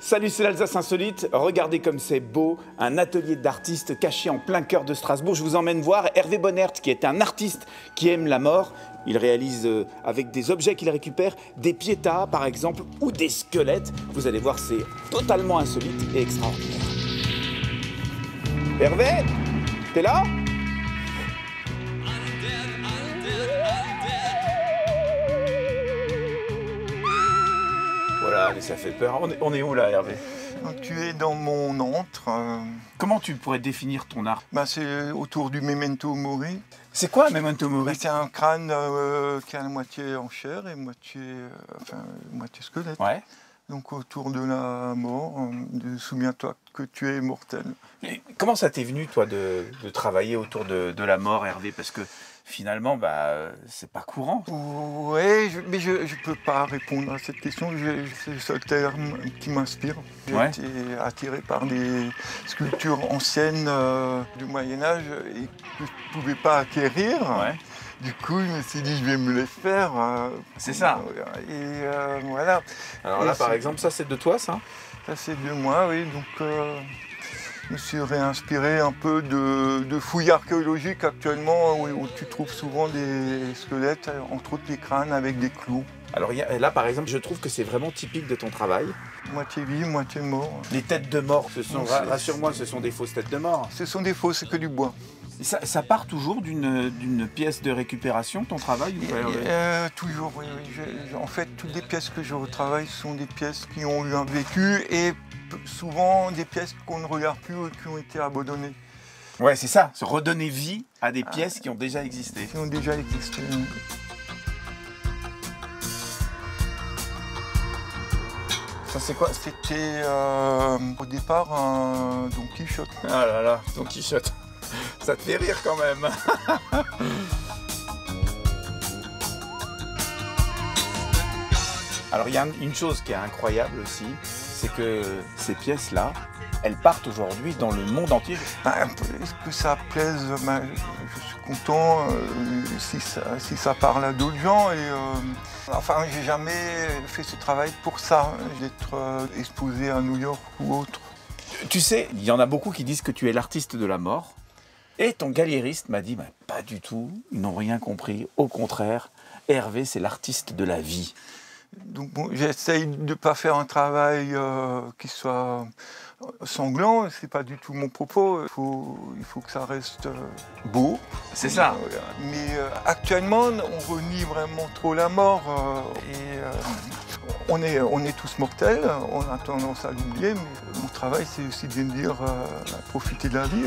Salut, c'est l'Alsace Insolite. Regardez comme c'est beau, un atelier d'artistes caché en plein cœur de Strasbourg. Je vous emmène voir Hervé Bonnert, qui est un artiste qui aime la mort. Il réalise avec des objets qu'il récupère, des piétas par exemple, ou des squelettes. Vous allez voir, c'est totalement insolite et extraordinaire. Hervé, t'es là ? Voilà, mais ça fait peur. On est où là, Hervé ? Donc, tu es dans mon antre. Comment tu pourrais définir ton art ? C'est autour du Memento Mori. C'est quoi un Memento Mori ? C'est un crâne qui est à moitié en chair et moitié squelette. Ouais. Donc autour de la mort, souviens-toi que tu es mortel. Et comment ça t'est venu, toi, de travailler autour de la mort, Hervé ? Parce que finalement, c'est pas courant. Oui, mais je ne peux pas répondre à cette question. C'est le seul terme qui m'inspire. J'ai été attiré par des sculptures anciennes du Moyen-Âge et que je ne pouvais pas acquérir. Ouais. Du coup, je me suis dit, je vais me les faire. C'est ça. Et voilà. Alors là, par exemple, ça, c'est de toi, ça ? Ça, c'est de moi, oui. Donc, je me suis réinspiré un peu de fouilles archéologiques actuellement, où tu trouves souvent des squelettes, entre autres des crânes avec des clous. Alors là, par exemple, je trouve que c'est vraiment typique de ton travail. Moitié vie, moitié mort. Les têtes de mort, rassure-moi, ce sont des fausses têtes de mort. Ce sont des faux, c'est que du bois. Ça part toujours d'une pièce de récupération, ton travail Toujours, oui. En fait, toutes les pièces que je retravaille sont des pièces qui ont eu un vécu et souvent des pièces qu'on ne regarde plus ou qui ont été abandonnées. Ouais, c'est ça, se redonner vie à des pièces qui ont déjà existé. Qui ont déjà existé. Ça, c'est quoi ? C'était au départ un Don Quichotte. Ah là là, Don Quichotte. Ça te fait rire quand même. Alors il y a une chose qui est incroyable aussi, c'est que ces pièces-là, elles partent aujourd'hui dans le monde entier. Est-ce que ça plaise ? Je suis content si ça parle à d'autres gens. J'ai jamais fait ce travail pour ça, d'être exposé à New York ou autre. Tu sais, il y en a beaucoup qui disent que tu es l'artiste de la mort. Et ton galériste m'a dit, pas du tout, ils n'ont rien compris. Au contraire, Hervé, c'est l'artiste de la vie. Donc j'essaye de ne pas faire un travail qui soit sanglant, c'est pas du tout mon propos. Il faut que ça reste beau. C'est ça. Mais actuellement, on renie vraiment trop la mort. On est tous mortels, on a tendance à l'oublier, mais mon travail, c'est aussi de dire profiter de la vie.